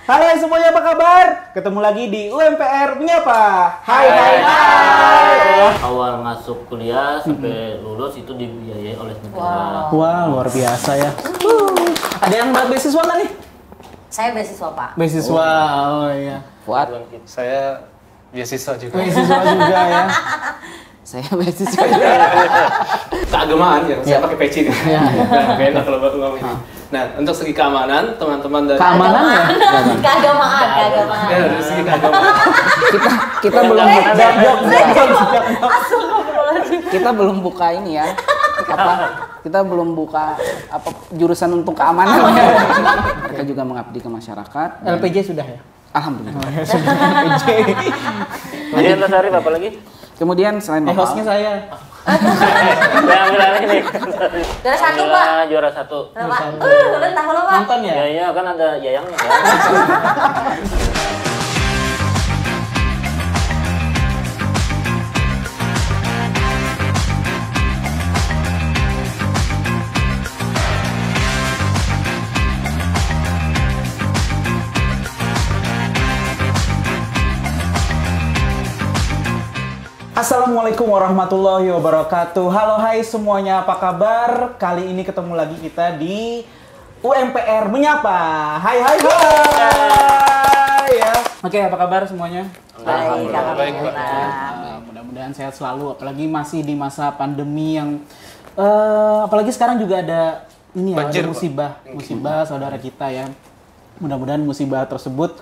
Halo semuanya, apa kabar? Ketemu lagi di UMPR Menyapa. Hai hai hai. Awal masuk kuliah sampai lulus itu dibiayai oleh negara. Wah, luar biasa ya. Ada yang dapat beasiswa nggak nih? Saya beasiswa, Pak. Beasiswa, oh iya. Fuad, Saya beasiswa juga. Beasiswa juga ya. saya beasiswa juga. Keagamaan ya, saya pakai peci nih. Ya. Nah, beda kalau ngomong ini. Nah, untuk segi keamanan, teman-teman dari Keamanan ya? Keagamaan. Ya, dari segi keagamaan. Kita belum kita belum buka ini ya. Kita belum buka jurusan untuk keamanan. Kita juga mengabdi ke masyarakat. LPJ sudah ya? Alhamdulillah. LPJ. Jadi yang tertarik apa lagi? Kemudian selain Hostnya saya. Saya ambil alih nih. Juara satu, Pak. Juara satu. Pak. Tahu lo, Pak. Nonton ya? Ya kan ada Yayangnya. Kan? Assalamualaikum warahmatullahi wabarakatuh. Halo hai semuanya, apa kabar? Kali ini ketemu lagi kita di UMPR Menyapa. Hai hai hai ya. Oke, apa kabar semuanya? Baik, Baik, alhamdulillah. Mudah-mudahan sehat selalu, apalagi masih di masa pandemi yang apalagi sekarang juga ada ini ya, Banjir, ada musibah saudara kita ya. Mudah-mudahan musibah tersebut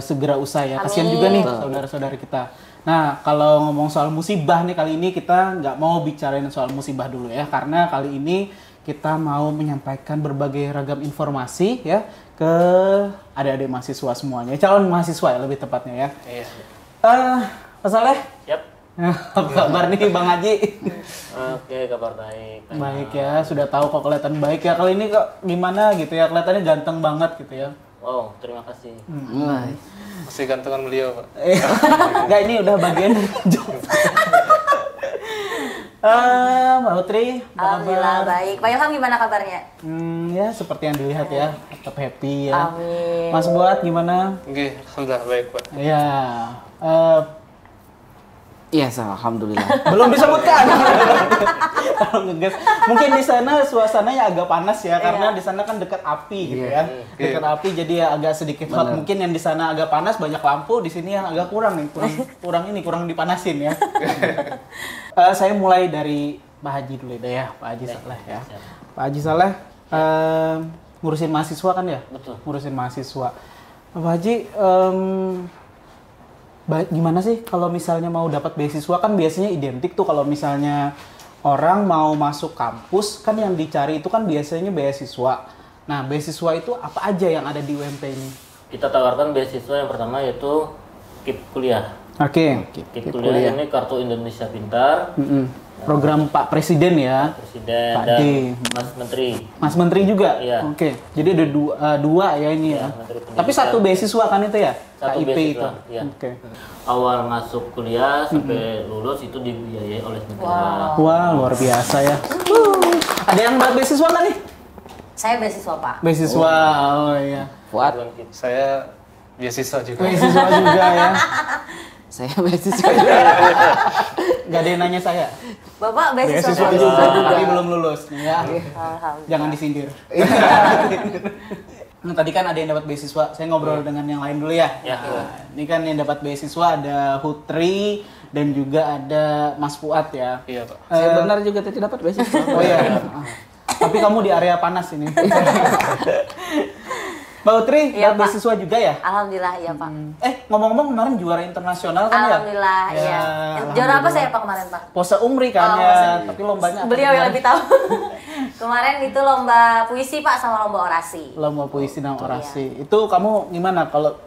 segera usai ya. Kasihan juga nih saudara-saudara kita. Nah, kalau ngomong soal musibah nih, kali ini kita nggak mau bicarain soal musibah dulu ya, karena kali ini kita mau menyampaikan berbagai ragam informasi ya ke adik-adik mahasiswa semuanya, calon mahasiswa ya lebih tepatnya ya. Iya. Pak Saleh? Yap. Apa kabar nih Bang Haji? Oke, kabar baik. Baik ya, sudah tahu kok kelihatan baik ya. Kali ini kok gimana gitu ya, kelihatannya ganteng banget gitu ya. Wow, terima kasih. Masih gantengan beliau, Pak. Enggak, ini udah bagian dari job. Mbak Putri, apa Alhamdulillah kabar? baik. Pak Ilham gimana kabarnya? Ya seperti yang dilihat ya, tetap happy ya. Amin. Mas Buat gimana? Oke, alhamdulillah baik, Pak. Ya, Iya, alhamdulillah. belum disebutkan. Kalau ngegas, mungkin di sana suasananya agak panas ya, karena di sana kan dekat api gitu ya. Dekat api jadi ya agak sedikit hot. Mungkin yang di sana agak panas, banyak lampu, di sini yang agak kurang nih, kurang dipanasin ya. Saya mulai dari Pak Haji dulu deh ya, Pak Haji Saleh ya. Pak Haji Saleh ngurusin mahasiswa kan ya? Betul. Ngurusin mahasiswa. Pak Haji, gimana sih kalau misalnya mau dapat beasiswa? Kan biasanya identik tuh kalau misalnya orang mau masuk kampus kan yang dicari itu kan biasanya beasiswa. Nah, beasiswa itu apa aja yang ada di UMP ini? Kita tawarkan beasiswa yang pertama yaitu KIP kuliah. Oke. KIP kuliah ini Kartu Indonesia Pintar. Program Pak Presiden ya. Presiden Pak dan D. Mas Menteri. Mas Menteri juga? Iya. Oke. Jadi ada dua ya ini ya. Menteri Pendidikan. Tapi satu beasiswa kan itu ya? Satu KIP beasiswa, itu. iya. Oke. Awal masuk kuliah sampai lulus itu dibiayai oleh negara. Wah, luar biasa ya. Ada yang dapat beasiswa nggak nih? Saya beasiswa, Pak. Beasiswa, oh iya. Fuad, Saya beasiswa juga. Beasiswa juga ya. saya beasiswa juga. Gak ada yang nanya saya. Bapak beasiswa Beasiswa Pak? juga, tapi belum lulus. Ya, Alhamdulillah. jangan disindir. Nah, tadi kan ada yang dapat beasiswa. Saya ngobrol dengan yang lain dulu ya. Ya. Nah, ini kan yang dapat beasiswa ada Putri dan juga ada Mas Fuad ya. Iya, Pak. Saya benar juga tadi dapat beasiswa. Oh iya. Tapi kamu di area panas ini. Mbak Putri, Iya, dapat Pak. beasiswa juga ya? Alhamdulillah, iya, Pak. Ngomong-ngomong kemarin juara internasional kan ya? Alhamdulillah, Ya, iya. alhamdulillah. Juara apa saya, Pak, kemarin, Pak? Pose Umri kan Oh, ya, Pose Umri. tapi lombanya apa Beliau yang kemarin? lebih tahu. Kemarin itu lomba puisi, Pak, sama lomba orasi. Lomba puisi dan orasi. Itu kamu gimana kalau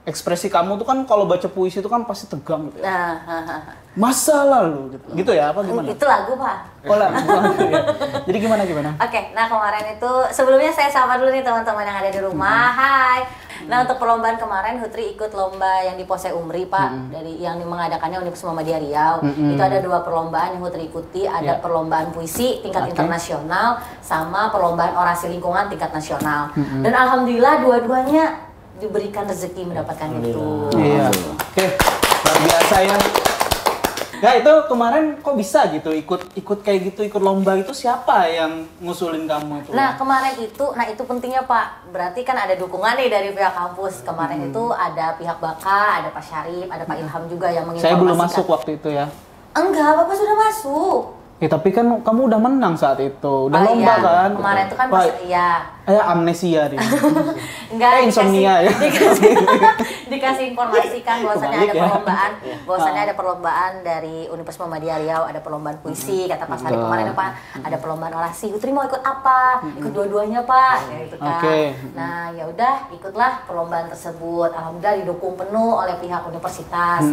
ekspresi kamu tuh kan kalau baca puisi itu kan pasti tegang gitu ya. Nah, Masa lalu gitu. Gitu ya apa gimana? itu lagu, Pak. Oh lah. Ya. Jadi gimana? Oke, nah kemarin itu sebelumnya saya sapa dulu nih teman-teman yang ada di rumah. Hai. Nah, untuk perlombaan kemarin Hutri ikut lomba yang di Pose Umri, Pak, dari yang mengadakannya Universitas Muhammadiyah Riau. Itu ada 2 perlombaan yang Hutri ikuti, ada perlombaan puisi tingkat internasional sama perlombaan orasi lingkungan tingkat nasional. Dan alhamdulillah dua-duanya diberikan rezeki mendapatkan itu. Iya. Oke, luar biasa ya. Ya itu kemarin kok bisa gitu ikut kayak gitu, ikut lomba itu siapa yang ngusulin kamu itu? Nah kemarin itu pentingnya Pak. Berarti kan ada dukungan nih dari pihak kampus. Kemarin itu ada pihak Baka, ada Pak Syarif, ada Pak Ilham juga yang menginformasikan. Saya belum masuk waktu itu ya. Enggak, Bapak sudah masuk. Ya tapi kan kamu udah menang saat itu, udah lomba iya. kan? Kemarin itu kan Wah, pas iya. Amnesia nih. Enggak, insomnia ya. dikasih informasi kan bahwasannya ada Kebalik ya. perlombaan, bahwasannya ada perlombaan dari Universitas Muhammadiyah Riau, ada perlombaan puisi, kata Pak Syarif kemarin Pak, ada perlombaan orasi. Utri mau ikut apa? Ikut dua-duanya Pak, ya, gitu kan. Nah, ya udah ikutlah perlombaan tersebut. Alhamdulillah didukung penuh oleh pihak universitas.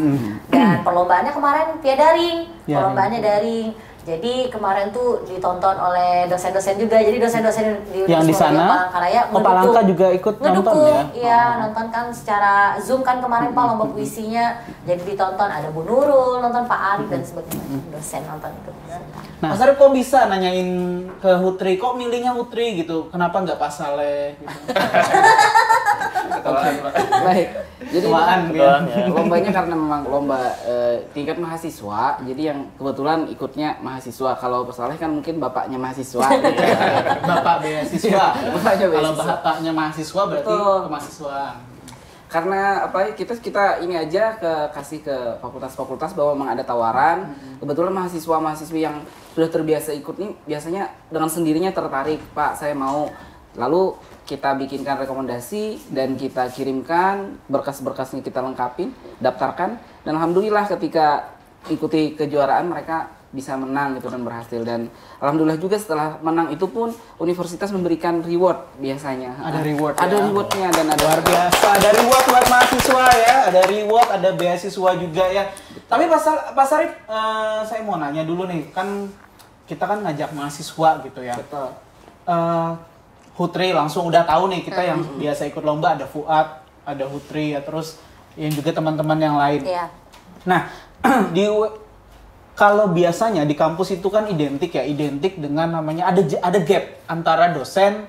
Dan perlombaannya kemarin via daring, perlombaannya daring. Jadi kemarin tuh ditonton oleh dosen-dosen juga. Jadi dosen-dosen di yang di sana Palangkaraya Palangka juga ikut nonton ya? Iya, nonton kan secara Zoom kan kemarin Pak lomba puisinya. Jadi ditonton, ada Bu Nurul, nonton Pak Arif dan sebagainya. Dosen nonton itu. Nah, Mas Arif kok bisa nanyain ke Hutri, kok milihnya Hutri gitu? Kenapa nggak Pak Saleh gitu? Baik. Jadi ya. lombanya karena memang lomba tingkat mahasiswa, jadi yang kebetulan ikutnya mahasiswa. Kalau Pak Saleh kan mungkin bapaknya mahasiswa. Bapak beasiswa. Bapaknya Kalau beasiswa. bapaknya mahasiswa berarti Betul. kemahasiswaan. Karena apa kita ini aja kasih ke fakultas-fakultas bahwa memang ada tawaran. Kebetulan mahasiswa-mahasiswi yang sudah terbiasa ikut nih biasanya dengan sendirinya tertarik, Pak, saya mau. Lalu kita bikinkan rekomendasi dan kita kirimkan, berkas-berkasnya kita lengkapin, daftarkan, dan alhamdulillah ketika ikuti kejuaraan mereka bisa menang gitu dan berhasil. Dan alhamdulillah juga setelah menang itu pun universitas memberikan reward biasanya. Ada reward Ada ya? rewardnya dan ada Luar biasa, ada reward buat mahasiswa ya, ada reward, ada beasiswa juga ya. Tapi Pak Sarif, saya mau nanya dulu nih, kan kita kan ngajak mahasiswa gitu ya. Betul. Hutri langsung udah tahu nih, kita yang biasa ikut lomba ada Fuad, ada Hutri ya, terus yang juga teman-teman yang lain. Iya. Nah, kalau biasanya di kampus itu kan identik dengan namanya ada gap antara dosen,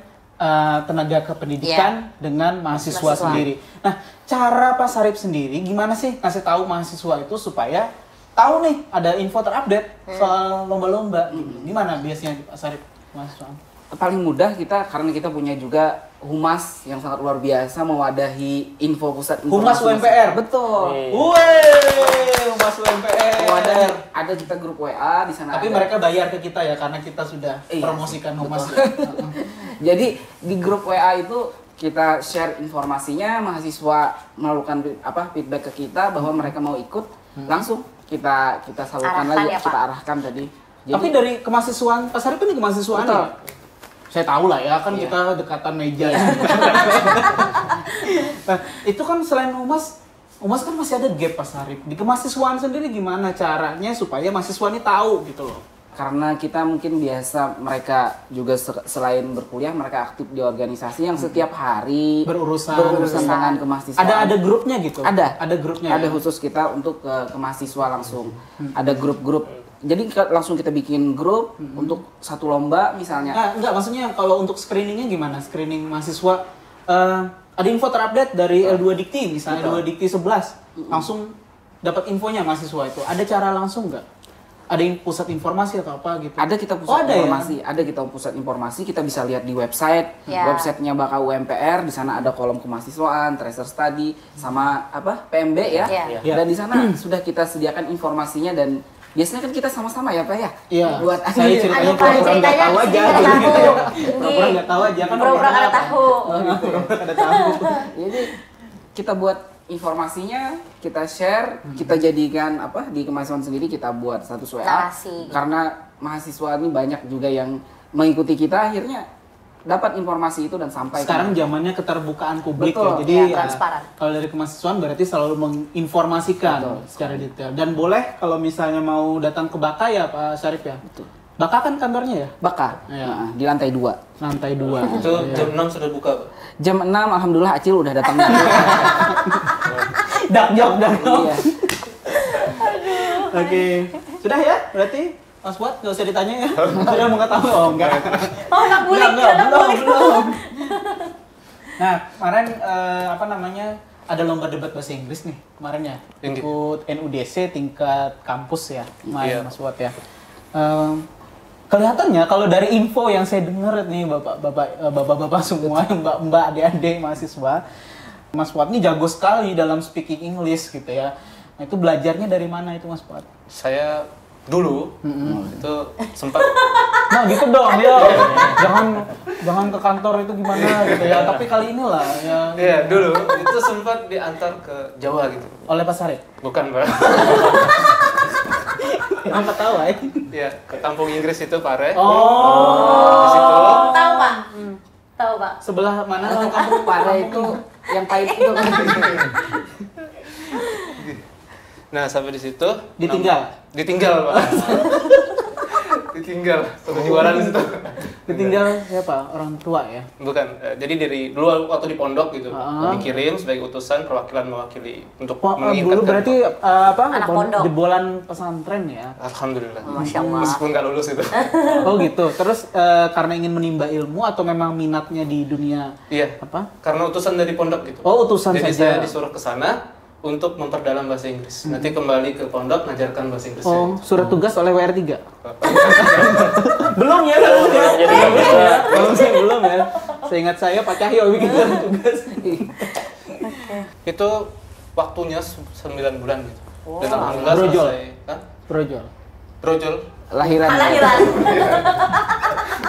tenaga kependidikan dengan mahasiswa sendiri. Nah, cara Pak Sarif sendiri gimana sih ngasih tahu mahasiswa itu supaya tahu nih ada info terupdate soal lomba-lomba? Gimana biasanya Pak Sarif mahasiswa? Paling mudah karena kita punya juga humas yang sangat luar biasa mewadahi info pusat Humas informasi. UMPR? Betul. Wih, Humas UMPR. Ada kita grup WA di sana. Tapi mereka bayar ke kita ya karena kita sudah promosikan Humas. Jadi di grup WA itu kita share informasinya, mahasiswa melakukan feedback ke kita bahwa mereka mau ikut, langsung kita salurkan Arahkan lagi, ya, Pak. kita arahkan tadi. Jadi, Tapi dari kemahasiswaan, Pak Sarif ini kemahasiswaan Betul. ya? Saya tahu lah ya, kan Iya. kita dekatan meja ya. Nah, itu kan selain Humas kan masih ada gap Pak Sarif. Di kemahasiswaan sendiri gimana caranya supaya mahasiswa ini tahu gitu loh? karena kita mungkin biasa mereka juga selain berkuliah mereka aktif di organisasi yang setiap hari Berurusan dengan kemahasiswaan. Ada grupnya gitu? Ada grupnya. Ada ya? khusus kita untuk ke mahasiswa langsung. Ada grup-grup. Jadi langsung kita bikin grup untuk satu lomba misalnya. Nah, enggak, maksudnya kalau untuk screeningnya gimana? Screening mahasiswa ada info terupdate dari L2 Dikti misalnya. L2 Dikti 11 langsung dapat infonya mahasiswa itu. Ada cara langsung nggak? Ada pusat informasi atau apa gitu? Ada kita pusat ada informasi, ya? ada kita pusat informasi, kita bisa lihat di website, websitenya Baka UMPR, di sana ada kolom kemahasiswaan, tracer study, sama PMB ya. Dan di sana sudah kita sediakan informasinya dan biasanya kan kita sama-sama ya Pak ya? Iya. Buat saya ceritanya pura-pura nggak tahu aja. Pura-pura nggak tahu aja kan. Pura-pura ada tahu. Pura-pura ada tahu. Jadi kita buat informasinya, kita share, kita jadikan di kemahasiswaan sendiri kita buat status WA. Narasi. Karena mahasiswa ini banyak juga yang mengikuti kita akhirnya dapat informasi itu dan sampai. Sekarang zamannya keterbukaan publik. Betul. Ya. Jadi transparan. Kalau dari kemahasiswaan berarti selalu menginformasikan secara detail. Dan boleh kalau misalnya mau datang ke Baka ya Pak Syarif ya? Betul. Baka kan kantornya ya? Baka, Iya. di lantai 2. Lantai 2. Itu jam 6 sudah buka, Pak? Jam 6 alhamdulillah Acil udah datang. Dakjok. Iya. Oke. Sudah ya? Berarti Mas Buat nggak usah ditanya ya? Sudah mengetahui? Oh enggak. Oh, anak bulik. Belum. Nah, kemarin apa namanya? Ada lomba debat bahasa Inggris nih kemarin ya. Ikut NUDC tingkat kampus ya. Kemarin Mas Fuad ya. Kelihatannya kalau dari info yang saya dengar nih bapak-bapak semua, mbak-mbak, adik-adik mahasiswa, Mas Fuad ini jago sekali dalam speaking English gitu ya. Nah, itu belajarnya dari mana itu Mas Fuad? Saya dulu itu sempat Nah gitu dong ya. jangan ke kantor itu gimana gitu ya. Tapi kali inilah ya. Iya, dulu itu sempat diantar ke Jawa gitu. Oleh Pak Sarip. Bukan, Pak. Apa tahu ya? Iya, ke kampung Inggris itu, Pare. Oh. Di situ. Tahu Pak? Tahu Pak? Sebelah mana kampung Pare itu yang pahit itu. Nah, sampai di situ Ditinggal? Ditinggal, Pak. Ditinggal. Satu jualan di situ. Ditinggal siapa? Orang tua ya? Bukan. Jadi dari dulu waktu di pondok gitu, dikirim sebagai utusan perwakilan mewakili untuk Dulu berarti apa? Anak pondok. Jebolan pesantren ya? Alhamdulillah. Masya Allah. Meskipun nggak lulus itu. Oh gitu. Terus karena ingin menimba ilmu atau memang minatnya di dunia Iya. apa? Karena utusan dari pondok gitu. Oh, utusan Jadi saja. saya disuruh ke sana untuk memperdalam bahasa Inggris. Nanti kembali ke pondok ngajarkan bahasa Inggris. Oh, surat tugas oleh WR3? Belum ya. Belum ya. Seingat saya Pak Cahyo bikin surat tugas. Itu waktunya 9 bulan gitu. Dan alhamdulillah Brojol. selesai. Hah? Brojol. Lahiran.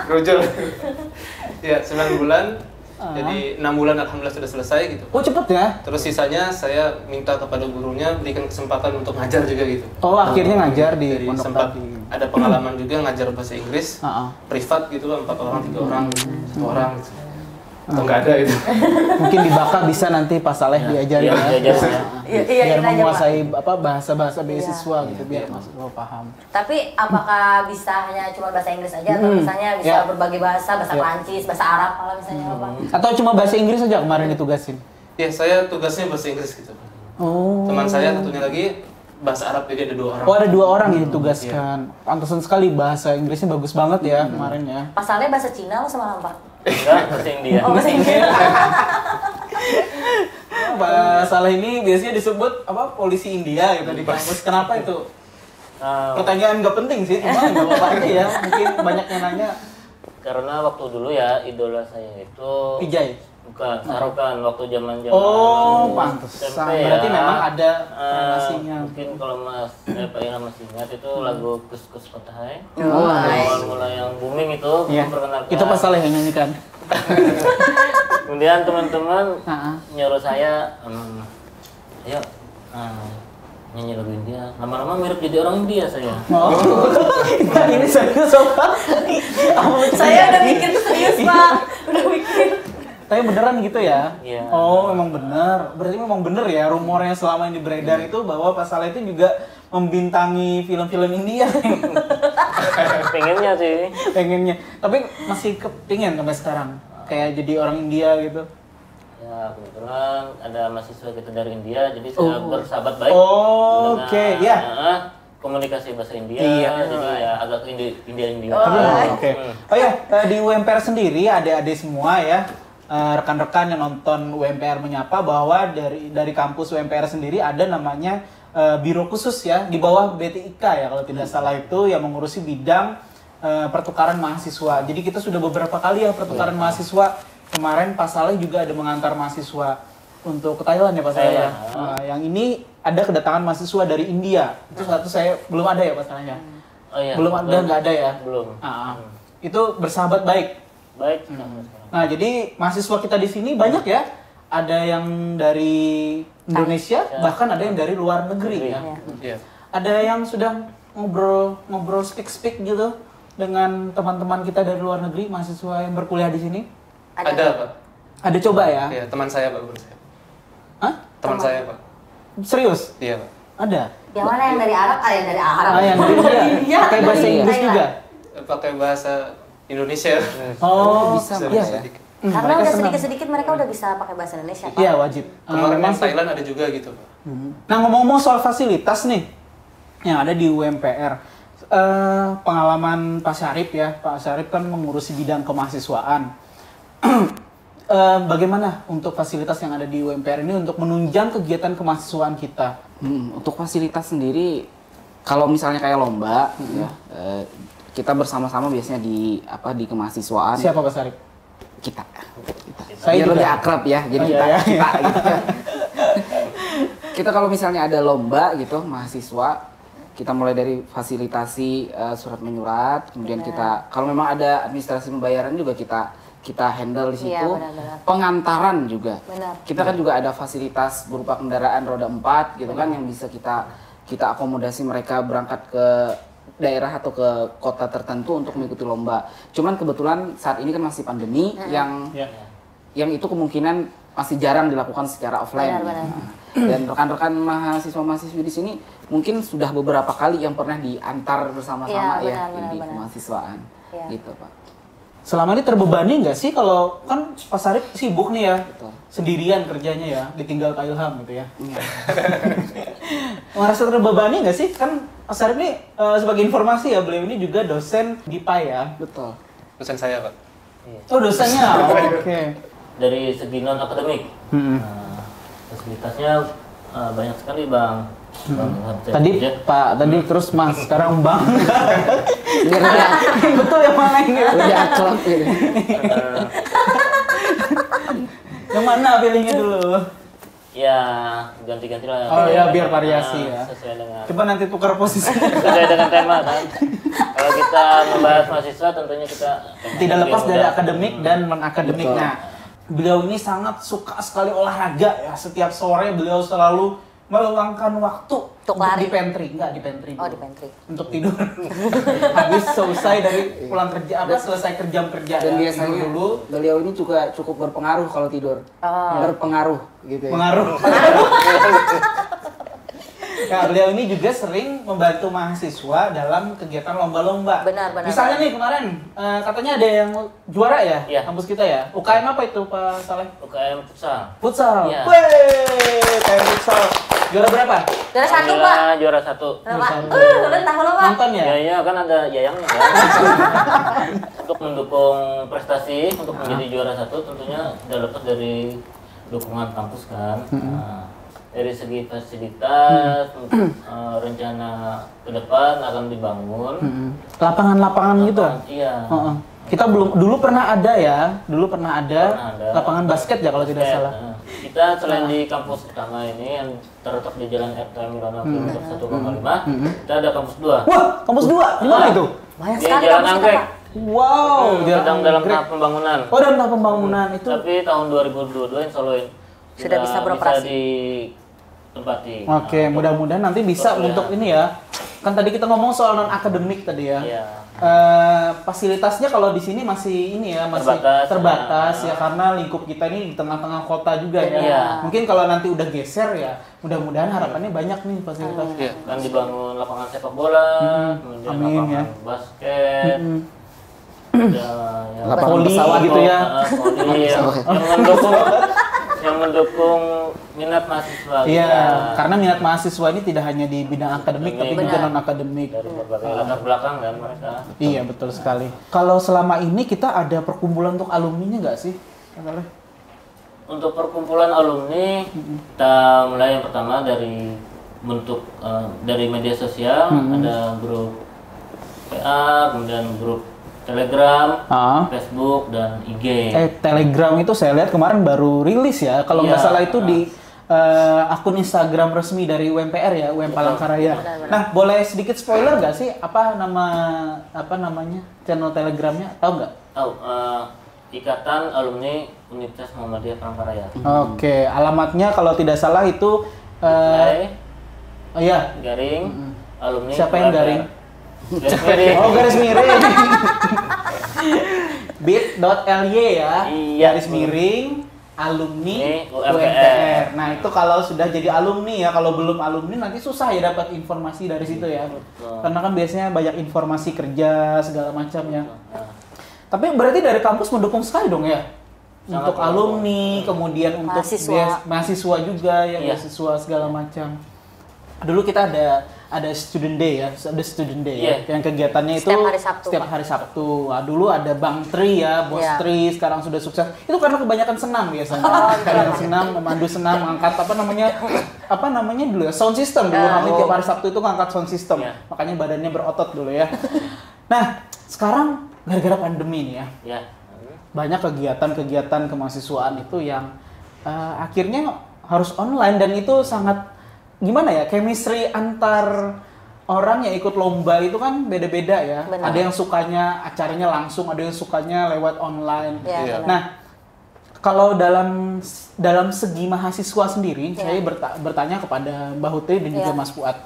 Brojol. Ya, 9 bulan. Jadi 6 bulan alhamdulillah sudah selesai gitu. Oh, cepet ya? Terus sisanya saya minta kepada gurunya berikan kesempatan untuk ngajar juga gitu. Oh, akhirnya ngajar di Jadi pondok sempat tadi. ada pengalaman juga ngajar bahasa Inggris. Privat gitu, 4 orang, 3 orang, 1 orang gitu. Atau nggak ada itu. Mungkin di Baka bisa nanti Pak Saleh diajarin ya. Iya, Biar kita aja, menguasai apa bahasa-bahasa beasiswa gitu biar mahasiswa paham. Tapi apakah bisa hanya cuma bahasa Inggris aja atau misalnya bisa berbagai bahasa Prancis, bahasa Arab kalau misalnya apa? Atau cuma bahasa Inggris aja kemarin ditugasin? Ya, saya tugasnya bahasa Inggris gitu. Oh. Teman saya satunya lagi bahasa Arab, jadi ada 2 orang. Oh, ada 2 orang yang ditugaskan. Pantesan sekali bahasa Inggrisnya bagus banget ya kemarin ya. Pasalnya bahasa Cina lo semalam Pak? Enggak, bahasa India. Oh, bahasa Inggris. Pak Saleh ini biasanya disebut apa polisi India gitu di kampus. Kenapa itu? Pertanyaan nggak penting sih, cuma nggak apa-apa aja ya. Mungkin banyak yang nanya. Karena waktu dulu ya idola saya itu Vijay. bukan Sarukan waktu zaman-zaman Oh, pantesan. SMP ya. Berarti memang ada relasinya. Mungkin kalau Mas Pak Ilham masih ingat itu lagu Kus Kota Hai. Oh, Awal-mula yang booming itu Iya. memperkenalkan. Itu Pak Saleh yang nyanyikan. Kemudian teman-teman nyuruh saya, ayo nyanyi lagu India. Lama-lama mirip jadi orang India saya. Oh. Ini serius apa? Saya udah mikir serius Pak, udah mikir. Tapi beneran gitu ya? Iya. Oh, memang bener. Berarti memang bener ya rumor yang selama ini beredar itu bahwa Pak Saleh itu juga membintangi film-film India. Pengennya sih. Pengennya. Tapi masih kepingin sampai sekarang. Kayak jadi orang India gitu. Ya kebetulan ada mahasiswa kita dari India, jadi saya bersahabat baik. Oh, dengan, oke, ya. Komunikasi bahasa India, Iya. jadi ya agak ke India. Oke. Oh ya, di UMPR sendiri adik-adik semua ya. Rekan-rekan yang nonton UMPR menyapa bahwa dari kampus UMPR sendiri ada namanya biro khusus ya di bawah BTIK ya kalau tidak salah itu yang mengurusi bidang pertukaran mahasiswa. Jadi kita sudah beberapa kali ya pertukaran mahasiswa. Kemarin Pak Saleh juga ada mengantar mahasiswa untuk ke Thailand ya Pak Saleh ya. Yang ini ada kedatangan mahasiswa dari India. Itu satu saya belum ada ya Pak Saleh ya. Oh iya. Belum ada, nggak ada ya. Belum. Itu bersahabat baik. Baik. Nah, jadi mahasiswa kita di sini banyak ya. Ada yang dari Indonesia, bahkan ada yang dari luar negeri ya. Iya. Ada yang sudah ngobrol speak gitu dengan teman-teman kita dari luar negeri, mahasiswa yang berkuliah di sini. Ada, Pak. Ada coba ya? Iya, teman saya, Pak, guru saya. Hah? Teman saya, Pak. Serius? Iya, Pak. Ada. Yang mana yang dari Arab? Yang dari Arab. Yang dari India. Pakai bahasa Inggris juga. Pakai bahasa Indonesia. Oh, bisa iya. sedikit. Karena Mereka udah senang. sedikit-sedikit mereka udah bisa pakai bahasa Indonesia Pak. Iya, wajib. Kemarin Memang yang Thailand ada juga gitu, Pak. Nah, ngomong-ngomong soal fasilitas nih yang ada di UMPR, pengalaman Pak Syarif ya, Pak Syarif kan mengurusi bidang kemahasiswaan. bagaimana untuk fasilitas yang ada di UMPR ini untuk menunjang kegiatan kemahasiswaan kita? Untuk fasilitas sendiri, kalau misalnya kayak lomba, ya, kita bersama-sama biasanya di kemahasiswaan. Siapa Pak Sarip? Kita. Saya Biar juga. lebih akrab ya, jadi Oh, iya. kita gitu. Kita kalau misalnya ada lomba gitu, mahasiswa, kita mulai dari fasilitasi surat menyurat, kemudian kita kalau memang ada administrasi pembayaran juga kita handle di situ. Iya, benar-benar. Pengantaran juga. Benar. Kita kan juga ada fasilitas berupa kendaraan roda 4 gitu kan yang bisa kita akomodasi mereka berangkat ke daerah atau ke kota tertentu untuk mengikuti lomba. Cuman kebetulan saat ini kan masih pandemi yang itu kemungkinan masih jarang dilakukan secara offline. Benar. Nah, dan rekan-rekan mahasiswa-mahasiswi di sini mungkin sudah beberapa kali yang pernah diantar bersama-sama Iya, di benar. kemahasiswaan. Iya. Gitu, Pak. Selama ini terbebani nggak sih kalau kan Pak Sarip sibuk nih ya, Betul. sendirian kerjanya ya, ditinggal Kak Ilham gitu ya. Iya. Merasa terbebani nggak sih? Kan Pak Sarip ini sebagai informasi ya, beliau ini juga dosen GIPA ya. Betul. Dosen saya, Pak. Oh dosennya, oke. Dari segi non akademik, fasilitasnya banyak sekali Bang. Tadi Pak, tadi terus Mas, sekarang Bang. Biar dia Betul yang mana ini? lebih akrab gitu. Yang mana pilihnya dulu? Ya ganti-ganti lah. Oh ya, biar variasi ya. Sesuai dengan Coba nanti tukar posisi. sesuai dengan tema kan. Kalau kita membahas mahasiswa tentunya kita Tidak lepas lebih dari mudah. akademik dan non-akademik. Betul. Nah, beliau ini sangat suka sekali olahraga ya. Setiap sore beliau selalu meluangkan waktu Untuk untuk lari. di pantry, enggak di pantry. Oh, dulu. di pantry. Untuk tidur. Habis selesai dari pulang kerja selesai kerjam kerja Dan ya. biasanya Tidur dulu. beliau ini juga cukup berpengaruh kalau tidur. Berpengaruh gitu ya. Pengaruh. Nah, beliau ini juga sering membantu mahasiswa dalam kegiatan lomba-lomba. Benar. Misalnya nih kemarin katanya ada yang juara ya, Iya. kampus kita ya. UKM apa itu Pak Saleh? UKM futsal. Futsal. Iya. Wih, UKM futsal. Juara berapa? Juara 1, Pak. Alhamdulillah juara 1. Kenapa? Juara 1. Ulun tahu lo, Pak. Nonton ya? Ya kan ada Yayangnya kan. Untuk mendukung prestasi untuk menjadi juara 1 tentunya tidak lepas dari dukungan kampus kan. Nah, dari segi fasilitas rencana ke depan akan dibangun. Lapangan-lapangan gitu. Iya. Heeh. Kita dulu pernah ada Pernah ada. lapangan basket ya kalau tidak Basket, salah. Kita selain di kampus utama ini yang terletak di Jalan RT Milano kilometer 1,5, kita ada kampus 2. Wah, kampus 2. Di mana itu? Banyak Di sekali Jalan kampus kita, Anggrek. Pak. Wow, Sedang dalam tahap pembangunan. Oh, dalam tahap pembangunan itu. Tapi tahun 2022 insya Allah Sudah bisa beroperasi. ditempati. Oke, mudah-mudahan nanti bisa Betul, untuk ya. ini ya. Kan tadi kita ngomong soal non akademik tadi ya. Iya. Fasilitasnya kalau di sini masih ini ya, masih terbatas ya karena lingkup kita ini di tengah-tengah kota juga ya. Iya. Mungkin kalau nanti udah geser ya, mudah-mudahan harapannya banyak nih fasilitas. Iya. Kan dibangun lapangan sepak bola, kemudian Amin, lapangan ya. basket, ada ya, Lapangan Voli pesawat gitu ya. voli yang mendukung minat mahasiswa. Iya, kita. karena minat mahasiswa ini tidak hanya di bidang akademik tapi juga Benar. non akademik. Dari berbagai latar belakang kan mereka. Iya, betul sekali. Kalau selama ini kita ada perkumpulan untuk alumninya nggak sih? Untuk perkumpulan alumni, kita mulai yang pertama dari bentuk dari media sosial, ada grup PA, kemudian grup Telegram, Facebook, dan IG. Telegram itu saya lihat kemarin baru rilis ya. Kalau nggak Iya. salah itu di akun Instagram resmi dari UMPR ya, UM Palangkaraya. Nah, boleh sedikit spoiler nggak sih apa namanya channel Telegramnya? Tahu nggak? Tahu, Ikatan Alumni Universitas Muhammadiyah Palangkaraya. Oke, alamatnya kalau tidak salah itu Play, oh iya, garing, alumni. siapa yang keluarga. garing? Garis miring. Oh, garis miring. bit.ly ya. Iya. Garis miring alumni UMPR. UMPR. Nah, itu kalau sudah jadi alumni ya, kalau belum alumni nanti susah ya dapat informasi dari situ ya. Betul. Karena kan biasanya banyak informasi kerja segala macam ya. Nah, Tapi berarti dari kampus mendukung sekali dong ya. Sangat Untuk alumni, kemudian untuk Mahasiswa. mahasiswa juga ya, Iya. beasiswa segala macam. Dulu kita ada ada student day ya, ada student day Iya. ya. Yang kegiatannya itu Setiap hari Sabtu, Setiap Pak. hari Sabtu. Nah, dulu ada Bang Tri ya, Bos Iya. Tri, sekarang sudah sukses. Itu karena kebanyakan senam biasanya. Kebanyakan senam, memandu senam, angkat apa namanya dulu ya, sound system dulu. Kami tiap hari Sabtu itu ngangkat sound system. Iya. Makanya badannya berotot dulu ya. Nah, sekarang gara-gara pandemi nih ya, Ya. banyak kegiatan-kegiatan kemahasiswaan itu yang akhirnya harus online, dan itu sangat gimana ya, chemistry antar orang yang ikut lomba itu kan beda-beda ya. Benar. Ada yang sukanya acaranya langsung, ada yang sukanya lewat online. Iya, Iya. benar. Nah, kalau dalam segi mahasiswa sendiri, Iya. saya bertanya kepada Mbak Hutri dan juga Iya. Mas Fuad,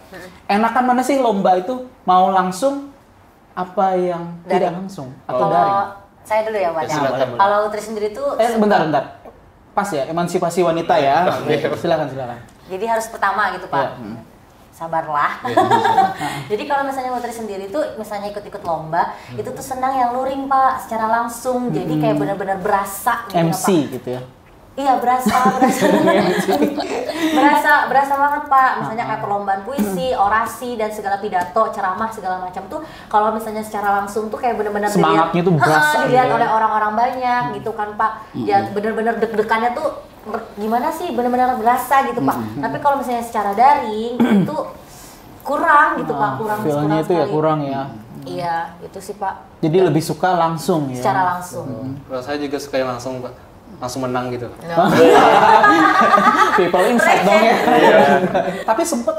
enakan mana sih lomba itu, mau langsung apa yang Daring. tidak langsung atau daring? Kalau saya dulu ya, Pak. Ya, silakan. Kalau Utri sendiri tuh Bentar. Pas ya, emansipasi wanita ya. Silakan. jadi harus pertama gitu, Pak. Iya. Sabarlah. Jadi kalau misalnya Putri sendiri tuh misalnya ikut-ikut lomba, itu tuh senang yang luring, Pak, secara langsung. Jadi kayak benar-benar berasa gitu, MC Pak. gitu ya. Iya, berasa berasa banget, Pak. Misalnya kayak perlombaan puisi, orasi, dan segala pidato, ceramah segala macam tuh kalau misalnya secara langsung tuh kayak benar-benar Semangatnya tuh berasa dilihat gitu ya. oleh orang-orang banyak gitu kan, Pak. Ya benar-benar deg-degannya tuh gimana sih, benar-benar berasa gitu, Pak. Tapi kalau misalnya secara daring itu kurang gitu, Pak. Kurang Feel-nya itu ya sekali. kurang ya. Iya, itu sih, Pak. Jadi lebih suka langsung ya. Secara langsung. Kalau saya juga suka yang langsung, Pak. Langsung menang gitu. People inside dong ya. Iya. Tapi sempat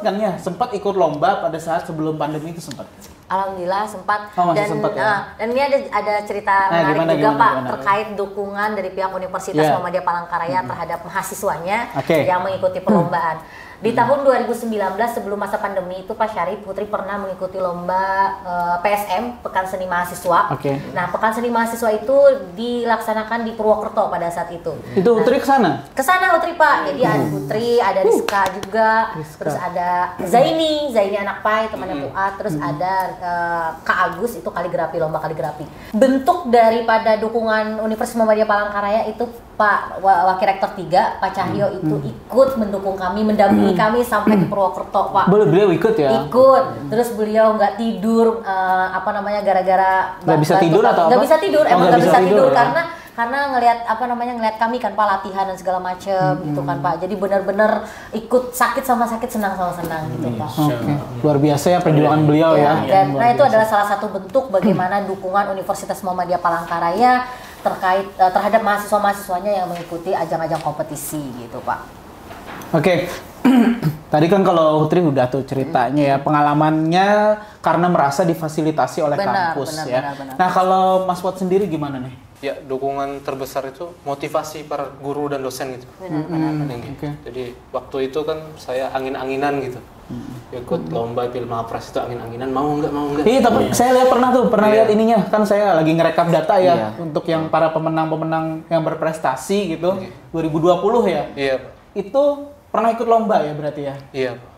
ikut lomba pada saat sebelum pandemi itu sempat. Alhamdulillah sempat. Oh, masih sempat ya? Dan ini ada cerita menarik gimana, juga, Pak, gimana? terkait dukungan dari pihak Universitas Yeah. Muhammadiyah Palangkaraya terhadap mahasiswanya Oke. yang mengikuti perlombaan. Di tahun 2019 sebelum masa pandemi itu, Pak Syarif, Putri pernah mengikuti lomba PSM, Pekan Seni Mahasiswa. Oke. Nah, Pekan Seni Mahasiswa itu dilaksanakan di Purwokerto pada saat itu. Itu Utri kesana? Kesana Putri, Pak. Jadi ada Putri, ada Rizka juga, terus ada Zaini anak Pai, temannya Fuad, terus ada Kak Agus, itu kaligrafi, lomba kaligrafi. Bentuk daripada dukungan Universitas Muhammadiyah Palangkaraya itu, Pak Wakil Rektor 3, Pak Cahyo itu ikut mendukung kami, mendampingi kami sampai ke Purwokerto, Pak. Beliau ikut ya? Ikut, terus beliau nggak tidur, gara-gara Nggak bisa tidur atau nggak apa? bisa tidur, Oh, emang nggak nggak bisa bisa tidur tidur ya? karena ngelihat kami kan, Pak, latihan dan segala macem gitu kan, Pak. Jadi benar-benar ikut sakit sama sakit, senang sama senang gitu, Pak. Oke. Luar biasa ya perjuangan beliau ya. Dan Luar nah itu biasa. adalah salah satu bentuk bagaimana dukungan Universitas Muhammadiyah Palangkaraya terkait terhadap mahasiswa-mahasiswanya yang mengikuti ajang-ajang kompetisi gitu, Pak. Oke. Tadi kan kalau Putri udah tuh ceritanya ya, pengalamannya karena merasa difasilitasi oleh Benar, kampus benar, ya. benar. Nah, kalau Mas Fuad sendiri gimana nih? Ya, dukungan terbesar itu motivasi para guru dan dosen gitu. Tinggi. Oke. Jadi waktu itu kan saya angin-anginan gitu. Ikut lomba Pilmapres itu angin-anginan, mau nggak. Iya, tapi saya lihat pernah Iya. lihat ininya. Kan saya lagi ngerekap data ya Iya. untuk yang para pemenang-pemenang yang berprestasi gitu 2020 ya. Iya, Pak. Itu pernah ikut lomba ya berarti ya? Iya, Pak.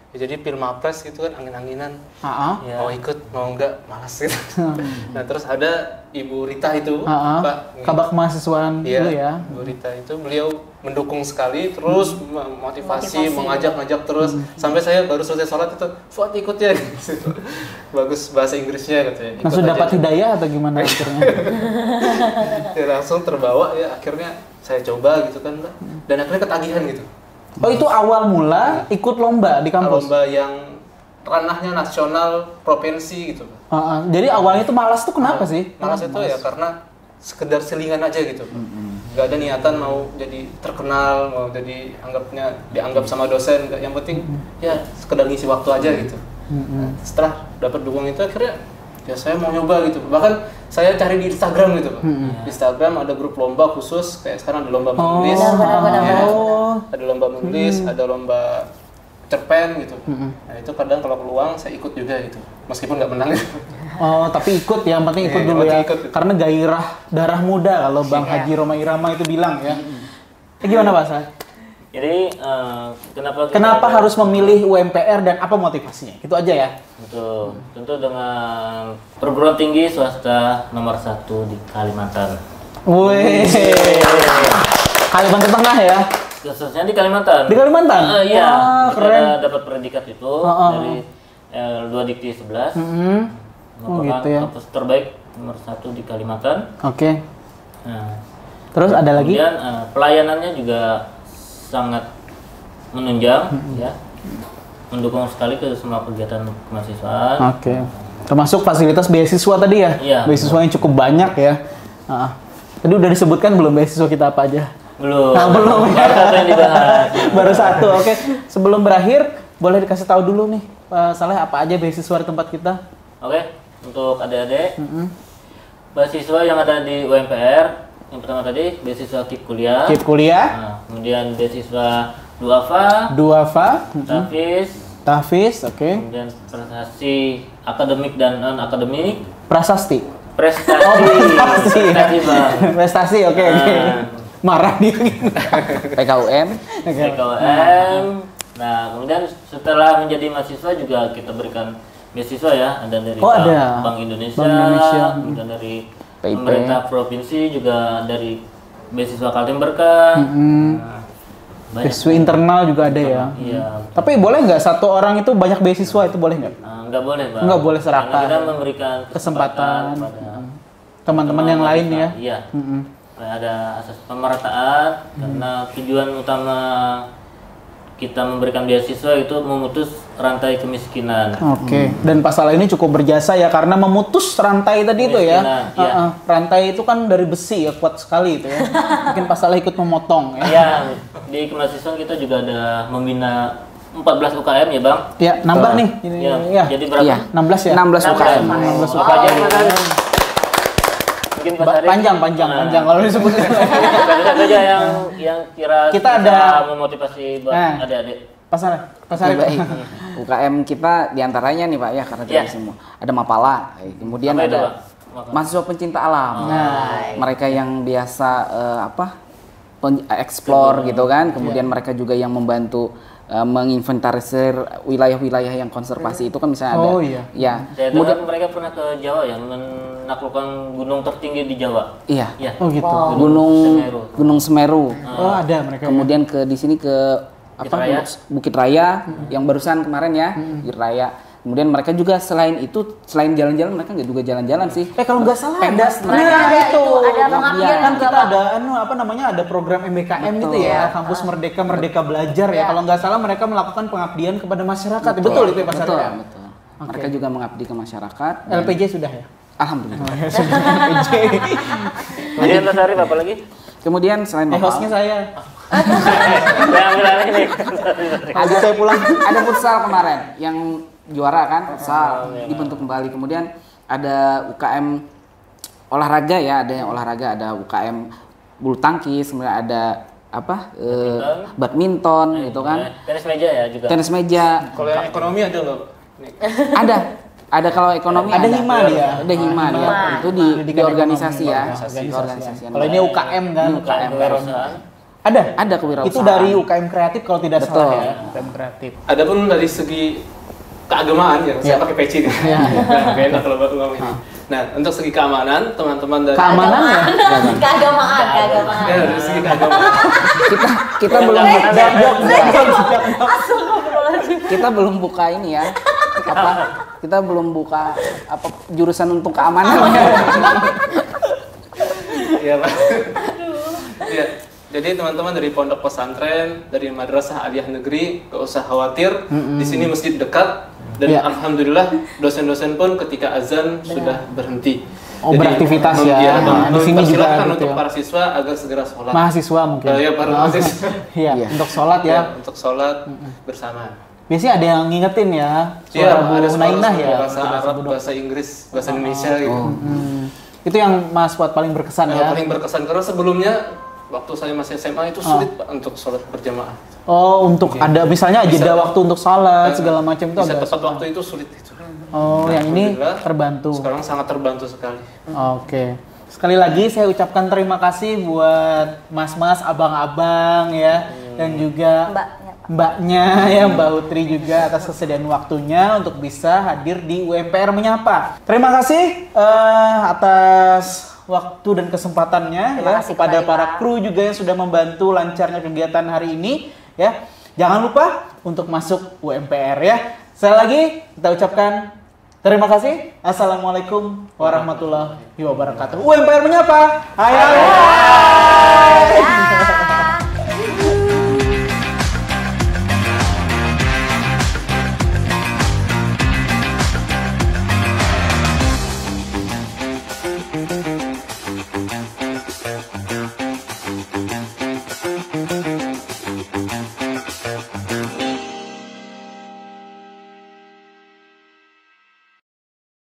Ya, jadi Pilmapres gitu kan angin-anginan. Heeh. Ya. Mau ikut, mau nggak, malas gitu. Nah, terus ada Ibu Rita itu, Heeh. Pak. Kabak mahasiswaan Iya, dulu ya. Bu Rita itu beliau mendukung sekali, terus motivasi, Motivasi. mengajak-ngajak terus, sampai saya baru selesai sholat itu, Fuad ikut ya, gitu. Bagus bahasa Inggrisnya katanya. ikut Langsung aja. dapat hidayah atau gimana akhirnya? Ya, langsung terbawa ya, akhirnya saya coba gitu kan, Mbak. Dan akhirnya ketagihan gitu. Oh, itu awal mula ikut lomba di kampus? Lomba yang ranahnya nasional, provinsi gitu. Jadi awalnya itu malas tuh kenapa sih? Malas itu ya karena sekedar selingan aja gitu. Gak ada niatan mau jadi terkenal, mau jadi dianggap sama dosen, nggak. Yang penting ya sekedar ngisi waktu aja gitu. Nah, setelah dapat dukungan itu akhirnya ya saya mau nyoba gitu. Bahkan saya cari di Instagram gitu, Pak. Di Instagram ada grup lomba khusus, kayak sekarang ada lomba menulis. benar. Ya, ada lomba menulis, ada lomba cerpen gitu. Nah, itu kadang kalau peluang saya ikut juga gitu. Meskipun nggak menang. Oh, tapi ikut ya, yang penting ikut Iya, dulu yang ya. penting ikut. Karena gairah darah muda kalau Bang Iya. Haji Roma Irama itu bilang ya. Gimana Pak Sa? Jadi kenapa kita Kenapa harus memilih UMPR dan apa motivasinya? Itu aja ya. Betul, tentu dengan perguruan tinggi swasta nomor 1 di Kalimantan. Wih. Kalimantan Tengah ya. Khususnya di Kalimantan. Di Kalimantan? Iya, Wah, kita keren. dapat predikat itu Heeh. dari L2 Dikti 11. Oh, Merupakan gitu ya. kampus terbaik nomor 1 di Kalimantan. Oke. Nah, Terus ada lagi? kemudian pelayanannya juga sangat menunjang, ya, mendukung sekali ke semua kegiatan kemahasiswaan. Oke. Termasuk fasilitas beasiswa tadi ya? Iya. Beasiswa yang cukup banyak ya. Tadi udah disebutkan belum beasiswa kita apa aja? Belum. Nah, belum. Baru satu yang dibahas. Baru satu, oke. Sebelum berakhir, boleh dikasih tahu dulu nih, Pak Saleh, apa aja beasiswa di tempat kita? Oke, untuk adik-adik, beasiswa yang ada di UMPR, yang pertama tadi beasiswa KIP kuliah. KIP kuliah, Nah, kemudian beasiswa Duafa, Duafa, Tahfiz, oke. kemudian prestasi akademik dan non akademik, Prasasti. prestasi, prestasi Bang. Prestasi, oke. Marah dia. PKUM. PKUM. Nah, kemudian setelah menjadi mahasiswa juga kita berikan beasiswa ya, ada dari ada. Bank Indonesia, Bank Indonesia. kemudian dari PIP. pemerintah provinsi, juga dari beasiswa Kaltim Berkah. Nah, banyak. Beasiswa internal juga ada ya. Iya. Tapi boleh nggak satu orang itu banyak beasiswa, itu boleh nggak? Nggak boleh, Bang. Nggak boleh Karena serakah. kita memberikan Kesempatan. kepada Teman-teman yang lain ya. Iya. Supaya ada asas pemerataan, karena tujuan utama kita memberikan beasiswa itu memutus rantai kemiskinan. Oke. Dan pasal ini cukup berjasa ya karena memutus rantai tadi itu ya. Kemiskinan, iya. Rantai itu kan dari besi ya, kuat sekali itu ya. Mungkin pasalnya ikut memotong ya. Ya, di kemahasiswaan kita juga ada membina 14 UKM ya, Bang. Ya, nambah nih. Ini, Ya, ya. jadi berapa? Iya. 16 ya? 16 UKM. 16 Apa aja Mas Ari? Mungkin Mas Ari. Panjang kalau disebut. Satu saja yang kira Kita bisa ada- memotivasi buat Nah. adik-adik. Pasal. Oke, baik. UKM kita diantaranya nih Pak ya, karena tidak Iya. semua. Ada Mapala, kemudian Apa itu, ada Pak? Mapala. mahasiswa pencinta alam. Nah. Mereka yang biasa explore gitu kan. Kemudian mereka juga yang membantu menginventarisir wilayah-wilayah yang konservasi itu kan misalnya ada. Oh, iya. Ya. Saya Kemudian dengar mereka pernah ke Jawa ya, menaklukkan gunung tertinggi di Jawa. iya. Iya. Oh gitu. Semeru. Gunung Semeru. Oh, ada mereka. Kemudian ke di sini ke Bukit Raya. Bukit Raya yang barusan kemarin ya, Bukit Raya. Kemudian mereka juga selain jalan-jalan mereka nggak juga jalan-jalan sih. Kalau nggak salah ada. Mereka ada itu, ada pengabdian Kan juga, kita Pak. ada apa namanya, ada program MBKM gitu ya, Kampus Merdeka Merdeka Belajar ya. Kalau nggak salah mereka melakukan pengabdian kepada masyarakat. Betul itu ya Pak Betul, Sarya? betul. Mereka juga mengabdi ke masyarakat. LPJ sudah ya? Alhamdulillah. LPJ. Kemudian Mas Ari apa lagi? Kemudian selain Hostnya saya. Saya ambil alih nih. Ajak saya pulang. ada futsal kemarin yang juara kan, futsal dibentuk kembali. Kemudian ada UKM olahraga ya, ada yang olahraga, ada UKM bulu tangkis, kemudian ada badminton gitu kan. Tenis meja ya juga. Tenis meja. Kalau yang ekonomi ada loh. Nih. Ada kalau ekonomi Ada hima dia. Ada hima dia. Hima. Itu di Pendidikan organisasi ekonomi, ya. organisasi. Kalau ini UKM kan? Ini UKM. Kewirausahaan. Ada kewirausahaan. Itu dari UKM kreatif kalau tidak Betul. salah ya. UKM kreatif. Adapun dari segi keagamaan ya, saya pakai peci nih. Nah, gak enak kalau baru ngomong ini. Nah, untuk segi keamanan, teman-teman dari Keamanan ya? Keagamaan. Ya, dari segi keagamaan. Kita belum Astagfirullahaladzim. kita belum buka ini ya. Kita belum buka jurusan untuk keamanan. Iya, Pak. Iya. Jadi teman-teman dari pondok pesantren, dari madrasah aliyah negeri, gak usah khawatir. Di sini masjid dekat dan Iya. alhamdulillah dosen-dosen pun ketika azan sudah berhenti. Oh, beraktivitas ya. Nah, di sini juga mempersilahkan gitu untuk ya. para siswa agar segera sholat. Mahasiswa mungkin. Ya, para mahasiswa. Iya, Iya. untuk sholat Ya, ya. untuk sholat bersama. Biasanya ada yang ngingetin ya. Iya, Suara ada Bu Nainah ya. bahasa Arab, bahasa Inggris, bahasa Indonesia gitu. Itu yang Mas Fuad paling berkesan ya. Paling berkesan karena sebelumnya waktu saya masih SMA itu sulit Pak untuk sholat berjamaah. Oh, untuk ada misalnya jeda waktu untuk sholat segala macam itu Bisa agak tepat waktu itu sulit itu. Oh, yang ini Alhamdulillah, terbantu. Sekarang sangat terbantu sekali. Oke. Sekali lagi saya ucapkan terima kasih buat mas-mas, abang-abang ya, dan juga mbaknya ya, Mbak Utri juga atas kesediaan waktunya untuk bisa hadir di UMPR Menyapa. Terima kasih atas waktu dan kesempatannya Terima ya kasih kepada kembali, para Pak. kru juga yang sudah membantu lancarnya kegiatan hari ini ya. Jangan lupa untuk masuk UMPR ya. Sekali lagi kita ucapkan terima kasih. Assalamualaikum warahmatullahi wabarakatuh. UMPR menyapa. Hai. Hai.